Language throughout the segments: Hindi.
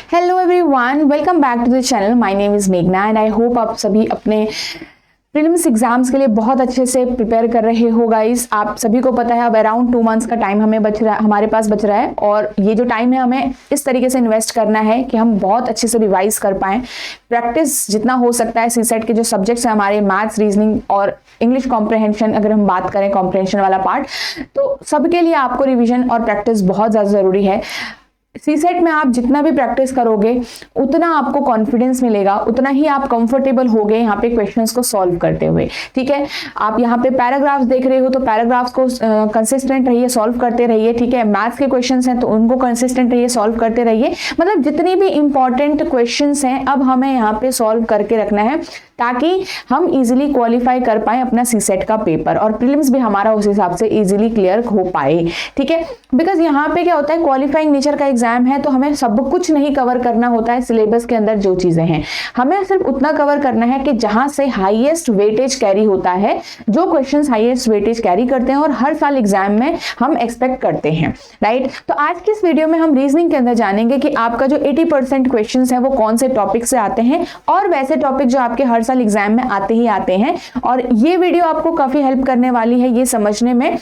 Hello everyone, welcome back to the channel. My name is मेघना एंड आई होप आप सभी अपने प्रीलिम्स एग्जाम्स के लिए बहुत अच्छे से प्रिपेयर कर रहे हो गाइस। आप सभी को पता है अब अराउंड 2 मंथ्स का टाइम हमारे पास बच रहा है और ये जो टाइम है हमें इस तरीके से इन्वेस्ट करना है कि हम बहुत अच्छे से रिवाइज कर पाएँ। प्रैक्टिस जितना हो सकता है सीसेट के जो सब्जेक्ट्स हैं हमारे मैथ्स, रीजनिंग और इंग्लिश कॉम्प्रहेंशन, अगर हम बात करें कॉम्प्रहेंशन वाला पार्ट, तो सबके लिए आपको रिविजन और प्रैक्टिस बहुत ज़्यादा ज़रूरी है। सीसेट में आप जितना भी प्रैक्टिस करोगे उतना आपको कॉन्फिडेंस मिलेगा, उतना ही आप कंफर्टेबल होगे यहाँ पे क्वेश्चंस को सॉल्व करते हुए। ठीक है, आप यहाँ पे पैराग्राफ्स देख रहे हो तो पैराग्राफ्स को कंसिस्टेंट रहिए, सॉल्व करते रहिए। ठीक है, मैथ्स के क्वेश्चंस हैं तो उनको कंसिस्टेंट रहिए, सॉल्व करते रहिए। मतलब जितनी भी इंपॉर्टेंट क्वेश्चंस हैं अब हमें यहाँ पे सॉल्व करके रखना है ताकि हम इजीली क्वालिफाई कर पाए अपना सीसेट का पेपर और प्रीलिम्स भी हमारा उस हिसाब से इजीली क्लियर हो पाए। ठीक है, बिकॉज यहाँ पे क्या होता है, क्वालिफाइंग नेचर का एग्जाम है तो हमें सब कुछ नहीं कवर करना होता है। सिलेबस के अंदर जो चीजें हैं हमें सिर्फ उतना कवर करना है कि जहां से हाईएस्ट वेटेज कैरी होता है, जो क्वेश्चंस हाईएस्ट वेटेज कैरी करते हैं और हर साल एग्जाम में हम एक्सपेक्ट करते हैं। राइट, तो आज की इस वीडियो में हम रीजनिंग के अंदर जानेंगे कि आपका जो 80% क्वेश्चंस हैं वो कौन से टॉपिक से आते हैं और वैसे टॉपिक जो आपके हर साल एग्जाम में आते ही आते हैं। और ये वीडियो आपको काफी हेल्प करने वाली है ये समझने में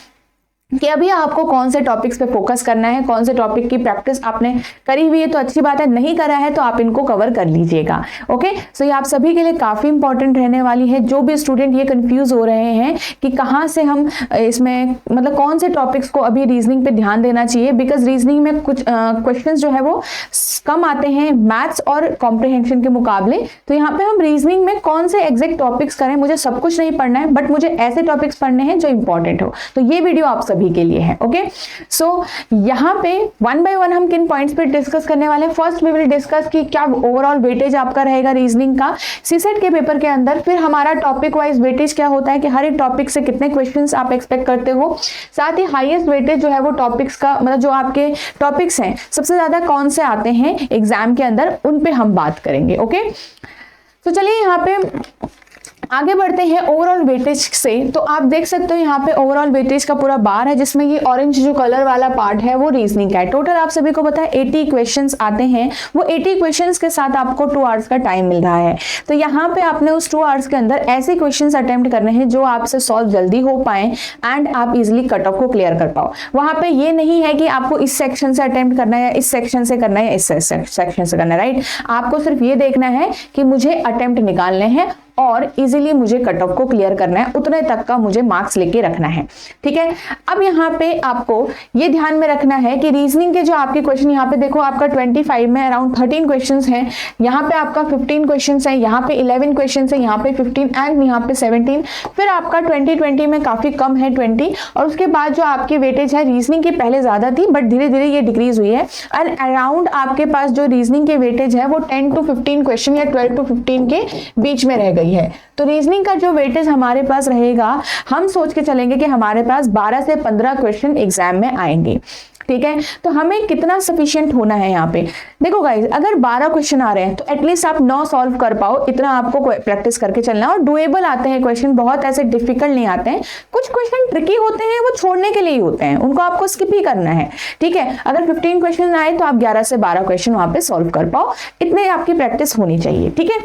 कि अभी आपको कौन से टॉपिक्स पे फोकस करना है, कौन से टॉपिक की प्रैक्टिस आपने करी हुई है तो अच्छी बात है, नहीं करा है तो आप इनको कवर कर लीजिएगा। ओके, सो ये आप सभी के लिए काफी इंपॉर्टेंट रहने वाली है। जो भी स्टूडेंट ये कंफ्यूज हो रहे हैं कि कहाँ से हम इसमें मतलब कौन से टॉपिक्स को अभी रीजनिंग पे ध्यान देना चाहिए, बिकॉज रीजनिंग में कुछ क्वेश्चन जो है वो कम आते हैं मैथ्स और कॉम्प्रिहेंशन के मुकाबले। तो यहाँ पे हम रीजनिंग में कौन से एग्जैक्ट टॉपिक्स करें, मुझे सब कुछ नहीं पढ़ना है बट मुझे ऐसे टॉपिक्स पढ़ने हैं जो इंपॉर्टेंट हो, तो ये वीडियो आप सभी के लिए है। ओके, सो यहाँ पे वन बाय वन हम किन पॉइंट्स पे डिस्कस करने वाले हैं। फर्स्ट वी विल डिस्कस कि क्या ओवरऑल वेटेज आपका रहेगा रीजनिंग का सीसेट के पेपर के अंदर। फिर हमारा टॉपिक वाइज वेटेज क्या होता है कि हर एक टॉपिक से कितने क्वेश्चंस आप एक्सपेक्ट करते हो। साथ ही हाईएस्ट वेटेज जो है वो टॉपिक्स का मतलब जो आपके टॉपिक्स हैं सबसे ज्यादा कौन से आते हैं एग्जाम के अंदर, उन पे हम बात करेंगे। ओके, तो चलिए यहाँ पे आगे बढ़ते हैं ओवरऑल वेटेज से। तो आप देख सकते हो यहाँ पे ओवरऑल वेटेज का पूरा बार है जिसमें ये ऑरेंज जो कलर वाला पार्ट है वो रीजनिंग का है। टोटल आप सभी को पता है 80 क्वेश्चंस आते हैं। वो 80 क्वेश्चंस के साथ आपको 2 आवर्स का टाइम मिल रहा है। तो यहाँ पे आपने उस 2 आवर्स के अंदर ऐसे क्वेश्चंस अटेम्प्ट करने हैं जो आपसे सॉल्व जल्दी हो पाए एंड आप इजिली कट ऑफ को क्लियर कर पाओ। वहां पे ये नहीं है कि आपको इस सेक्शन से अटेम्प्ट करना है या इस सेक्शन से करना है या इस सेक्शन से करना है। राइट, आपको सिर्फ ये देखना है कि मुझे अटेम्प्ट निकालने हैं और इजीली मुझे कट ऑफ को क्लियर करना है, उतने तक का मुझे मार्क्स लेके रखना है। ठीक है, अब यहाँ पे आपको ये ध्यान में रखना है कि रीजनिंग के जो आपके क्वेश्चन यहाँ पे देखो आपका 25 में अराउंड 13 क्वेश्चंस हैं, यहाँ पे आपका 15 क्वेश्चंस हैं, यहाँ पे 11 क्वेश्चंस हैं, यहाँ पे 15 एंड यहाँ पे 17। फिर आपका 20 में काफी कम है 20, और उसके बाद जो आपकी वेटेज है रीजनिंग की पहले ज्यादा थी बट धीरे धीरे ये डिक्रीज हुई है एंड अराउंड आपके पास जो रीजनिंग की वेटेज है वो 10 to 15 क्वेश्चन या 12 to 15 के बीच में रह गई है। तो रीजनिंग का जो वेटेज हमारे पास रहेगा, हम सोच के चलेंगे कि हमारे पास 12 से 15 क्वेश्चन एग्जाम में आएंगे। ठीक है, तो हमें कितना सफिशिएंट होना है यहाँ पे। देखो गाइज, अगर 12 क्वेश्चन आ रहे हैं तो एटलीस्ट आप 9 सॉल्व कर पाओ, इतना आपको प्रैक्टिस करके चलना। और डुएबल आते हैं क्वेश्चन, बहुत ऐसे डिफिकल्ट नहीं आते हैं। कुछ क्वेश्चन ट्रिकी होते हैं, वो छोड़ने के लिए ही होते हैं, उनको आपको स्किप ही करना है। ठीक है, अगर 15 क्वेश्चन आए तो आप 11 से 12 क्वेश्चन वहां पे सॉल्व कर पाओ, इतने आपकी प्रैक्टिस होनी चाहिए। ठीक है,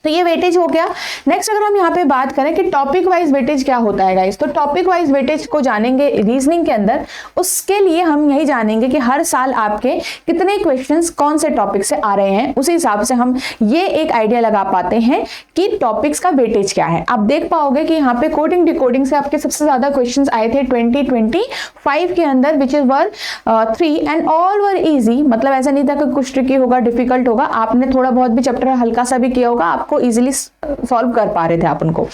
तो ये वेटेज हो गया। नेक्स्ट अगर हम यहाँ पे बात करें कि टॉपिक वाइज वेटेज क्या होता है गाइस, तो टॉपिक वाइज वेटेज को जानेंगे रीजनिंग के अंदर। उसके लिए हम यही जानेंगे कि हर साल आपके कितने क्वेश्चंस कौन से टॉपिक से आ रहे हैं, उसी हिसाब से हम ये एक आइडिया लगा पाते हैं कि टॉपिक्स का वेटेज क्या है। आप देख पाओगे कि यहाँ पे कोडिंग डिकोडिंग से आपके सबसे ज्यादा क्वेश्चन आए थे 2025 के अंदर, which is were 3 and all were easy. मतलब ऐसा नहीं था कि कुछ ट्रिकी होगा, डिफिकल्ट होगा, आपने थोड़ा बहुत भी चैप्टर हल्का सा भी किया होगा, आपको इजीली सॉल्व कर पा रहे थे आप उनको।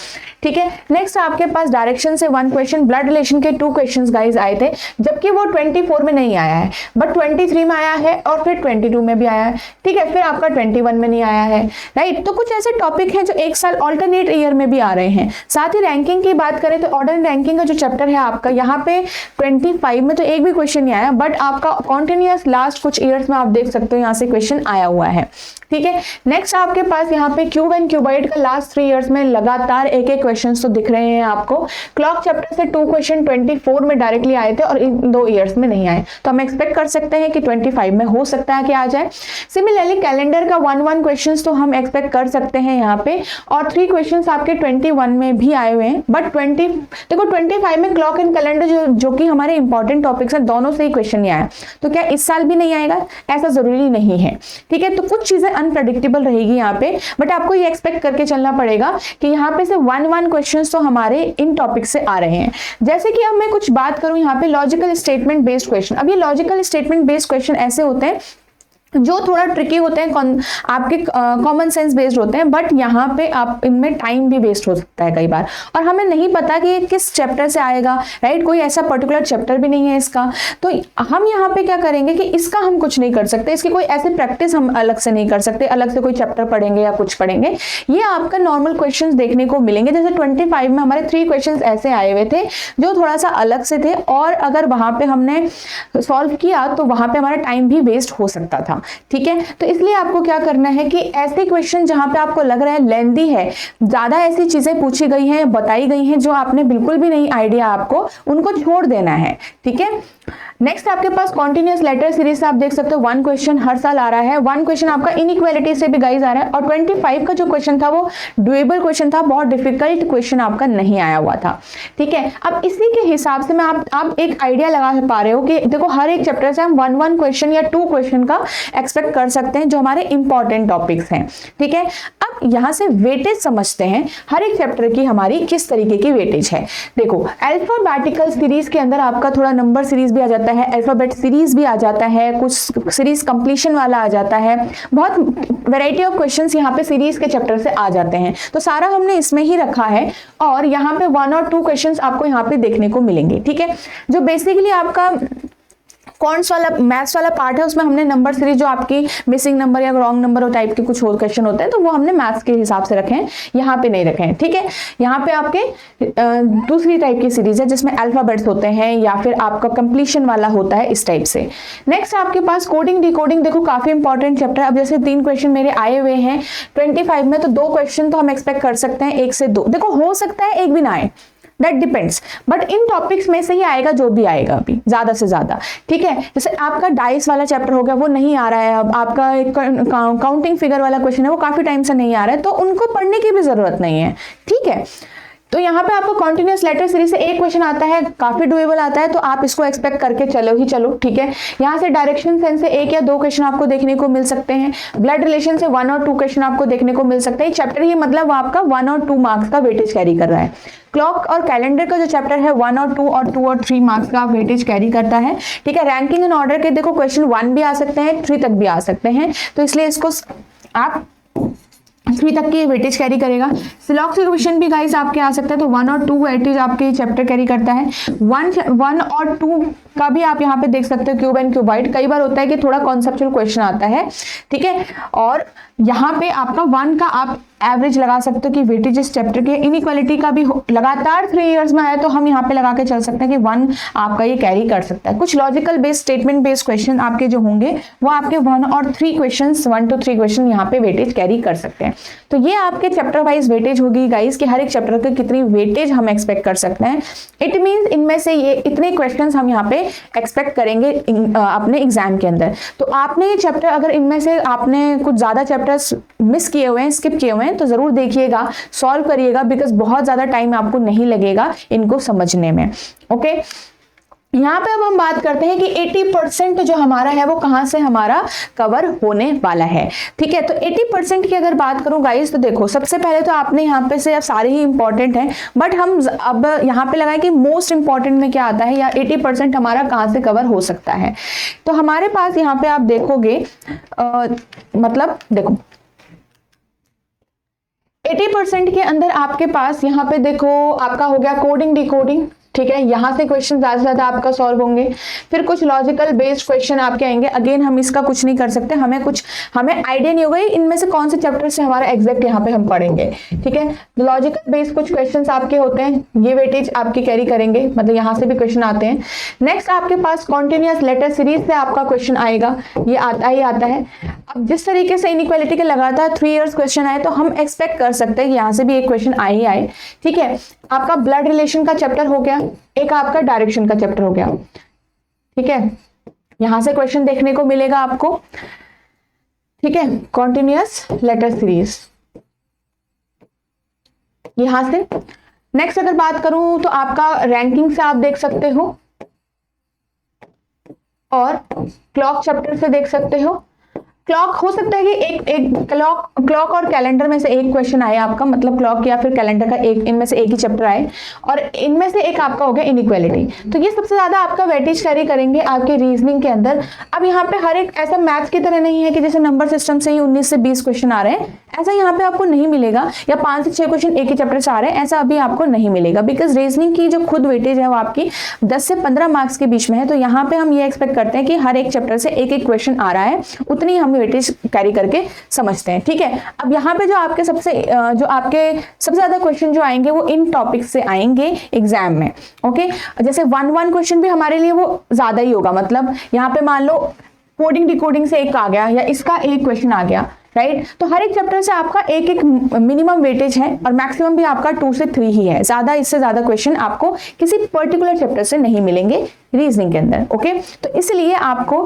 ठीक है, नेक्स्ट आपके पास डायरेक्शन से 1 क्वेश्चन, ब्लड रिलेशन के 2 क्वेश्चंस गाइस आए थे, जबकि वो 24 में नहीं आया है बट 23 में आया है और फिर 22 में भी आया है। ठीक है, फिर आपका 21 में नहीं आया है। राइट, तो कुछ ऐसे टॉपिक हैं जो एक साल ऑल्टरनेट ईयर में भी आ रहे हैं। साथ ही रैंकिंग की बात करें तो ऑर्डर रैंकिंग का जो चैप्टर है आपका, यहाँ पे 25 में तो एक भी क्वेश्चन नहीं आया बट आपका कॉन्टिन्यूअस लास्ट कुछ ईयर्स में आप देख सकते हो यहाँ से क्वेश्चन आया हुआ है। ठीक है, नेक्स्ट आपके पास यहाँ पे क्यूब क्यूब एंड क्यूबाइड का लास्ट 3 इयर्स में लगातार एक एक क्वेश्चन तो दिख रहे हैं आपको। क्लॉक चैप्टर से 2 क्वेश्चन 24 में डायरेक्टली आए थे और इन 2 इयर्स में नहीं आए, तो हम एक्सपेक्ट कर सकते हैं कि 25 में हो सकता है कि आ जाए। सिमिलरली कैलेंडर का 1 क्वेश्चन तो हम एक्सपेक्ट कर सकते हैं यहाँ पे, और 3 क्वेश्चन आपके 21 में भी आए हुए हैं। बट 25 में क्लॉक एंड कैलेंडर जो कि हमारे इंपॉर्टेंट टॉपिक्स हैं, दोनों से ही क्वेश्चन नहीं आया, तो क्या इस साल भी नहीं आएगा? ऐसा जरूरी नहीं है, ठीक है। तो कुछ चीजें अनप्रेडिक्टेबल रहेगी यहाँ पे, बट आपको ये एक्सपेक्ट करके चलना पड़ेगा कि यहाँ पे से 1 क्वेश्चंस तो हमारे इन टॉपिक से आ रहे हैं। जैसे कि अब मैं कुछ बात करूं यहाँ पे लॉजिकल स्टेटमेंट बेस्ड क्वेश्चन। अब ये लॉजिकल स्टेटमेंट बेस्ड क्वेश्चन ऐसे होते हैं जो थोड़ा ट्रिकी होते हैं, आपके कॉमन सेंस बेस्ड होते हैं, बट यहाँ पे आप इनमें टाइम भी वेस्ट हो सकता है कई बार, और हमें नहीं पता कि ये किस चैप्टर से आएगा, राइट। कोई ऐसा पर्टिकुलर चैप्टर भी नहीं है इसका, तो हम यहाँ पे क्या करेंगे कि इसका हम कुछ नहीं कर सकते, इसकी कोई ऐसे प्रैक्टिस हम अलग से नहीं कर सकते, अलग से कोई चैप्टर पढ़ेंगे या कुछ पढ़ेंगे। ये आपका नॉर्मल क्वेश्चन देखने को मिलेंगे। जैसे 25 में हमारे 3 क्वेश्चन ऐसे आए हुए थे जो थोड़ा सा अलग से थे, और अगर वहां पे हमने सॉल्व किया तो वहां पे हमारा टाइम भी वेस्ट हो सकता था, ठीक है। तो इसलिए आपको क्या करना है कि ऐसे क्वेश्चन जहां पे आपको लग रहा है लेंथी है, ज्यादा ऐसी चीजें पूछी गई हैं, बताई गई हैं जो आपने बिल्कुल भी नहीं आइडिया आपको, उनको छोड़ देना है, ठीक है। नेक्स्ट आपके पास कॉन्टिन्यूअस लेटर सीरीज से आप देख सकते हो 1 क्वेश्चन हर साल आ रहा है। 1 क्वेश्चन आपका इनइक्वालिटी से भी गाइस आ रहा है, और 25 का जो क्वेश्चन था वो डुएबल क्वेश्चन था, बहुत डिफिकल्ट क्वेश्चन आपका नहीं आया हुआ था, ठीक है। अब इसी के हिसाब से मैं आप एक आइडिया लगा पा रहे हो कि देखो हर एक चैप्टर से हम 1 क्वेश्चन या 2 क्वेश्चन का एक्सपेक्ट कर सकते हैं जो हमारे इंपॉर्टेंट टॉपिक्स हैं, ठीक है। अब यहां से वेटेज समझते हैं, हर एक चैप्टर की हमारी किस तरीके की वेटेज है। देखो अल्फाबेटिकल सीरीज के अंदर आपका थोड़ा नंबर सीरीज भी आ जाता है, अल्फाबेट सीरीज भी आ जाता है, कुछ सीरीज कंप्लीशन वाला आ जाता है, बहुत वैरायटी ऑफ क्वेश्चंस यहाँ पे सीरीज के चैप्टर से आ जाते हैं, तो सारा हमने इसमें ही रखा है। और यहाँ पे 1 और 2 क्वेश्चंस आपको यहाँ पे देखने को मिलेंगे, ठीक है। जो बेसिकली आपका कॉन्ट्स वाला मैथ्स वाला पार्ट है, उसमें हमने नंबर सीरीज जो आपकी मिसिंग नंबर या रॉन्ग नंबर और टाइप के कुछ और क्वेश्चन होते हैं, तो वो हमने मैथ्स के हिसाब से रखे हैं, यहाँ पे नहीं रखे हैं, ठीक है। यहाँ पे आपके दूसरी टाइप की सीरीज है जिसमें अल्फाबेट्स होते हैं या फिर आपका कंप्लीशन वाला होता है, इस टाइप से। नेक्स्ट आपके पास कोडिंग डिकोडिंग, देखो काफी इंपॉर्टेंट चैप्टर। अब जैसे 3 क्वेश्चन मेरे आए हुए हैं 25 में, तो 2 क्वेश्चन तो हम एक्सपेक्ट कर सकते हैं, 1 से 2, देखो हो सकता है 1 भी ना आए, that depends, but in topics में से ही आएगा जो भी आएगा अभी ज्यादा से ज्यादा, ठीक है। जैसे आपका डाइस वाला चैप्टर हो गया, वो नहीं आ रहा है, अब आपका एक काउंटिंग फिगर वाला क्वेश्चन है, वो काफी टाइम से नहीं आ रहा है, तो उनको पढ़ने की भी जरूरत नहीं है, ठीक है। तो यहाँ पे आपको कॉन्टिन्यूअस लेटर सीरीज से 1 क्वेश्चन आता है, काफी डुएबल आता है, तो आप इसको एक्सपेक्ट करके चलो, ठीक है। यहाँ से डायरेक्शन सेंस से 1 या 2 क्वेश्चन आपको देखने को मिल सकते हैं। ब्लड रिलेशन से 1 और 2 क्वेश्चन आपको देखने को मिल सकते हैं। चैप्टर ही मतलब आपका 1 और 2 मार्क्स का वेटेज कैरी कर रहा है। क्लॉक और कैलेंडर का जो चैप्टर है 1 और 2 और 3 मार्क्स का वेटेज कैरी करता है, ठीक है। रैंकिंग एंड ऑर्डर के देखो क्वेश्चन 1 भी आ सकते हैं, 3 तक भी आ सकते हैं, तो इसलिए इसको आप 3 तक की वेटेज कैरी करेगा। सिलॉक्स के क्वेश्चन भी गाइस आपके आ सकते हैं, तो 1 और 2 वेटेज आपके चैप्टर कैरी करता है। 1 और 2 का भी आप यहाँ पे देख सकते हो क्यूब एंड क्यूबाइड। कई बार होता है कि थोड़ा कॉन्सेप्चुअल क्वेश्चन आता है, ठीक है, और यहाँ पे आपका 1 का आप एवरेज लगा सकते हो कि वेटेज इस चैप्टर के। इनइक्वालिटी का भी लगातार 3 इयर्स में आया, तो हम यहाँ पे लगा के चल सकते हैं कि 1 आपका ये कैरी कर सकता है। कुछ logical based statement based question आपके जो होंगे वो आपके 1 और 3 क्वेश्चन 1 to 3 क्वेश्चन यहाँ पे वेटेज कैरी कर सकते हैं। तो ये आपके चैप्टर वाइज वेटेज होगी गाइस कि हर एक चैप्टर के कितनी वेटेज हम एक्सपेक्ट कर सकते हैं। इट मीन्स इनमें से ये इतने क्वेश्चन हम यहाँ पे एक्सपेक्ट करेंगे अपने एग्जाम के अंदर। तो आपने ये चैप्टर, अगर इनमें से आपने कुछ ज्यादा चैप्टर्स मिस किए हुए हैं, स्किप किए हुए हैं, तो जरूर देखिएगा, सॉल्व करिएगा, बिकॉज बहुत ज्यादा टाइम आपको नहीं लगेगा इनको समझने में, ओके। यहाँ पे अब हम बात करते हैं कि 80% जो हमारा है वो कहाँ से हमारा कवर होने वाला है, ठीक है। तो 80% की अगर बात करूँ गाइस, तो देखो सबसे पहले तो आपने यहाँ पे से अब सारे ही इंपॉर्टेंट हैं, बट हम अब यहाँ पे लगाएं कि मोस्ट इंपॉर्टेंट में क्या आता है या 80% हमारा कहाँ से कवर हो सकता है। तो हमारे पास यहाँ पे आप देखोगे मतलब देखो 80% के अंदर आपके पास यहाँ पे देखो आपका हो गया कोडिंग डिकोडिंग, ठीक है। यहाँ से क्वेश्चन ज्यादा से ज्यादा आपका सॉल्व होंगे। फिर कुछ लॉजिकल बेस्ड क्वेश्चन आपके आएंगे, अगेन हम इसका कुछ नहीं कर सकते, हमें आइडिया नहीं होगा इनमें से कौन से चैप्टर से हमारा एग्जैक्ट यहाँ पे हम पढ़ेंगे, ठीक है। लॉजिकल बेस्ड कुछ क्वेश्चंस आपके होते हैं, ये वेटेज आपकी कैरी करेंगे, मतलब यहाँ से भी क्वेश्चन आते हैं। नेक्स्ट आपके पास कॉन्टिन्यूअस लेटर सीरीज से आपका क्वेश्चन आएगा, ये आता ही आता है। अब जिस तरीके से इनइक्वालिटी के लगातार 3 इयर्स क्वेश्चन आए तो हम एक्सपेक्ट कर सकते हैं कि यहाँ से भी एक क्वेश्चन आए ही आए। ठीक है, आपका ब्लड रिलेशन का चैप्टर हो गया, एक आपका डायरेक्शन का चैप्टर हो गया। ठीक है, यहां से क्वेश्चन देखने को मिलेगा आपको। ठीक है, कॉन्टिन्यूअस लेटर सीरीज यहां से। नेक्स्ट अगर बात करूं तो आपका रैंकिंग से आप देख सकते हो और क्लॉक चैप्टर से देख सकते हो। क्लॉक हो सकता है कि एक क्लॉक और कैलेंडर में से एक क्वेश्चन आए आपका, मतलब क्लॉक या फिर कैलेंडर का एक, इनमें से एक ही चैप्टर आए, और इनमें से एक आपका हो गया इनइक्वालिटी। तो ये सबसे ज्यादा आपका वेटेज कैरी करेंगे आपके रीजनिंग के अंदर। अब यहाँ पे हर एक ऐसा मैथ्स की तरह नहीं है कि जैसे नंबर सिस्टम से ही 19 से 20 क्वेश्चन आ रहे हैं, ऐसा यहाँ पे आपको नहीं मिलेगा, या 5 से 6 क्वेश्चन एक ही चैप्टर से आ रहे हैं, ऐसा अभी आपको नहीं मिलेगा। बिकॉज रीजनिंग की जो खुद वेटेज है वो आपकी 10 से 15 मार्क्स के बीच में है। तो यहाँ पे हम ये एक्सपेक्ट करते हैं कि हर एक चैप्टर से एक एक क्वेश्चन आ रहा है, उतनी हम वेटेज कैरी करके समझते हैं। ठीक है, अब यहाँ पे जो आपके सबसे ज्यादा क्वेश्चन जो आएंगे वो इन टॉपिक से आएंगे एग्जाम में। ओके, जैसे 1 क्वेश्चन भी हमारे लिए वो ज्यादा ही होगा, मतलब यहाँ पे मान लो कोडिंग डिकोडिंग से एक आ गया या इसका एक क्वेश्चन आ गया, राइट। तो हर एक चैप्टर से आपका एक एक मिनिमम वेटेज है और मैक्सिमम भी आपका 2 से 3 ही है। ज्यादा, इससे ज्यादा क्वेश्चन आपको किसी पर्टिकुलर चैप्टर से नहीं मिलेंगे रीजनिंग के अंदर। ओके, तो इसलिए आपको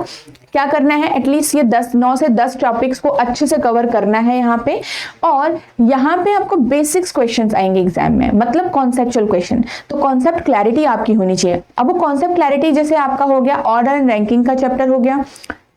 क्या करना है, एटलीस्ट ये 9 से 10 टॉपिक्स को अच्छे से कवर करना है यहाँ पे। और यहाँ पे आपको बेसिक्स क्वेश्चंस आएंगे एग्जाम में, मतलब कॉन्सेप्चुअल क्वेश्चन। तो कॉन्सेप्ट क्लैरिटी आपकी होनी चाहिए। अब वो कॉन्सेप्ट क्लैरिटी जैसे आपका हो गया ऑर्डर एंड रैंकिंग का चैप्टर हो गया,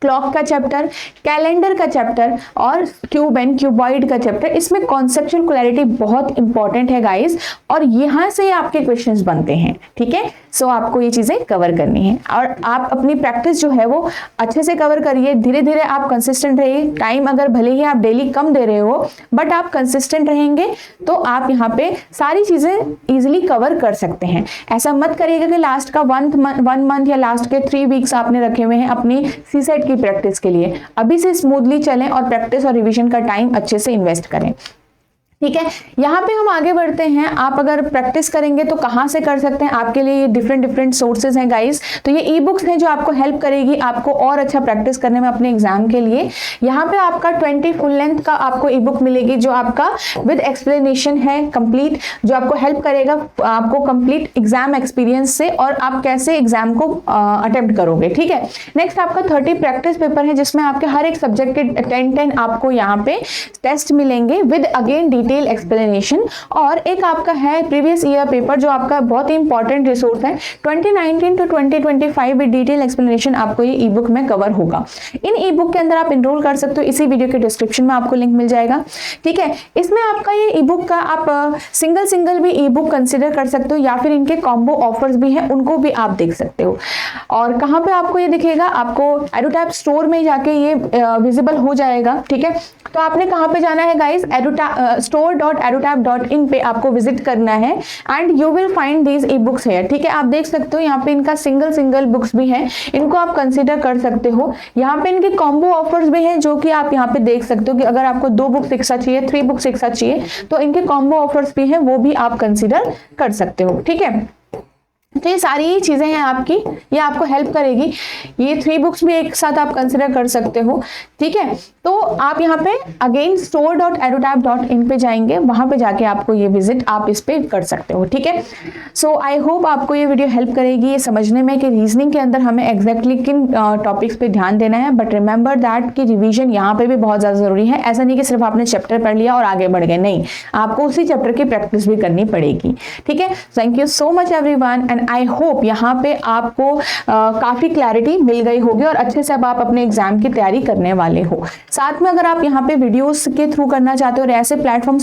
क्लॉक का चैप्टर, कैलेंडर का चैप्टर और क्यूब एंड क्यूबॉइड का चैप्टर। इसमें कॉन्सेप्चुअल क्लैरिटी बहुत इंपॉर्टेंट है गाइस, और यहां से आपके क्वेश्चंस बनते हैं। ठीक है, सो आपको ये चीजें कवर करनी है और आप अपनी प्रैक्टिस जो है वो अच्छे से कवर करिए। धीरे धीरे आप कंसिस्टेंट रहिए। टाइम अगर भले ही आप डेली कम दे रहे हो, बट आप कंसिस्टेंट रहेंगे तो आप यहाँ पे सारी चीजें इजिली कवर कर सकते हैं। ऐसा मत करिएगा कि लास्ट का 1 मंथ या लास्ट के 3 वीक्स आपने रखे हुए हैं अपनी सीसेट की प्रैक्टिस के लिए। अभी से स्मूथली चलें और प्रैक्टिस और रिवीजन का टाइम अच्छे से इन्वेस्ट करें। ठीक है, यहाँ पे हम आगे बढ़ते हैं। आप अगर प्रैक्टिस करेंगे तो कहाँ से कर सकते हैं, आपके लिए ये डिफरेंट सोर्सेज हैं गाइस। तो ये ई बुक्स हैं जो आपको हेल्प करेगी आपको और अच्छा प्रैक्टिस करने में अपने एग्जाम के लिए। यहाँ पे आपका 20 फुल लेंथ का आपको ई बुक मिलेगी जो आपका विद एक्सप्लेनेशन है कंप्लीट, जो आपको हेल्प करेगा आपको कंप्लीट एग्जाम एक्सपीरियंस से और आप कैसे एग्जाम को अटेम्प्ट करोगे। ठीक है, नेक्स्ट आपका 30 प्रैक्टिस पेपर है जिसमें आपके हर एक सब्जेक्ट के 10 आपको यहाँ पे टेस्ट मिलेंगे विद अगेन डिटेल एक्सप्लेनेशन। और एक आपका है प्रीवियस ईयर पेपर जो आपका बहुत ही इंपॉर्टेंट रिसोर्स है, 2019 to 2025 विद डिटेल एक्सप्लेनेशन आपको ये ई बुक में कवर होगा। इन ई बुक के अंदर आप इनरोल कर सकते हो, इसी वीडियो के डिस्क्रिप्शन में आपको लिंक मिल जाएगा। ठीक है, इसमें आपका ये ई बुक का आप सिंगल भी ई बुक कंसिडर कर सकते हो या फिर इनके कॉम्बो ऑफर्स भी हैं, उनको भी आप देख सकते हो। और कहाँ पे आपको ये दिखेगा, आपको एडुटैप स्टोर में जाके ये विजिबल हो जाएगा। ठीक है, तो आपने कहाँ पे जाना है गाइस, store.edutap.in पे आपको विजिट करना है and you will find these e books here. ठीक है, आप देख सकते हो यहाँ पे इनका सिंगल बुक्स भी है, इनको आप कंसीडर कर सकते हो। यहाँ पे इनके कॉम्बो ऑफर्स भी हैं जो कि आप यहाँ पे देख सकते हो कि अगर आपको 2 बुक्स एक साथ चाहिए, 3 बुक्स एक साथ चाहिए, तो इनके कॉम्बो ऑफर्स भी हैं, वो भी आप कंसीडर कर सकते हो। ठीक है, तो ये सारी चीजें हैं आपकी, ये आपको हेल्प करेगी। ये 3 बुक्स भी एक साथ आप कंसिडर कर सकते हो। ठीक है, तो आप यहाँ पे अगेन store.edutap.in पे जाएंगे, वहां पे जाके आपको ये विजिट आप इस पे कर सकते हो। ठीक है, सो आई होप आपको ये वीडियो हेल्प करेगी ये समझने में कि रीजनिंग के अंदर हमें एग्जैक्टली किन टॉपिक्स पे ध्यान देना है। बट रिमेंबर दैट कि रिवीजन यहाँ पे भी बहुत ज्यादा जरूरी है। ऐसा नहीं कि सिर्फ आपने चैप्टर पढ़ लिया और आगे बढ़ गए, नहीं, आपको उसी चैप्टर की प्रैक्टिस भी करनी पड़ेगी। ठीक है, thank you so much everyone and I hope यहाँ पे आपको काफी क्लैरिटी मिल गई होगी और अच्छे से अब आप अपने एग्जाम की तैयारी करने वाले हो। साथ में अगर आप यहाँ पे वीडियोस के थ्रू करना चाहते हो और ऐसे प्लेटफॉर्म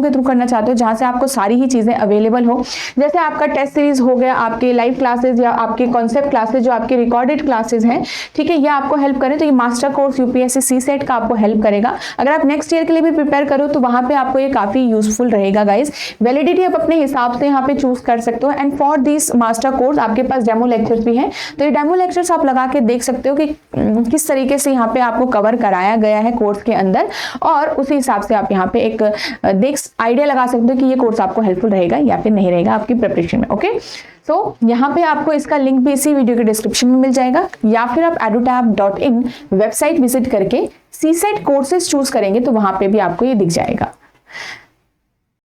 के थ्रू करना चाहते हो जहां से आपको सारी ही चीजें अवेलेबल हो, जैसे आपका टेस्ट सीरीज हो गया, आपके लाइव क्लासेस या आपके कॉन्सेप्ट क्लासेस जो आपके रिकॉर्डेड क्लासेस हैं, ठीक है, ये आपको हेल्प करें तो ये मास्टर कोर्स यूपीएससी सीसेट का आपको हेल्प करेगा। अगर आप नेक्स्ट ईयर के लिए भी प्रिपेयर करो तो वहां पे आपको ये काफी यूजफुल रहेगा गाइज। वैलिडिटी आप अपने हिसाब से यहाँ पे चूज कर सकते हो and for for this master course आपके पास डेमो लेक्चर्स भी हैं, तो ये डेमो लेक्चर्स आप लगा के देख सकते हो कि किस तरीके से यहाँ पे आपको कवर कराया गया है कोर्स के अंदर, और उसी हिसाब से आप यहाँ पे एक आइडिया लगा सकते हो कि ये कोर्स आपको हेल्पफुल रहेगा या फिर नहीं रहेगा आपकी प्रिपरेशन में। ओके, तो यहाँ पे आपको इसका लिंक भी इसी वीडियो के डिस्क्रिप्शन में मिल जाएगा, या फिर आप edutab.in वेबसाइट विजिट करके सीसेट कोर्सेज चूज करेंगे तो वहां पे भी आपको ये दिख जाएगा।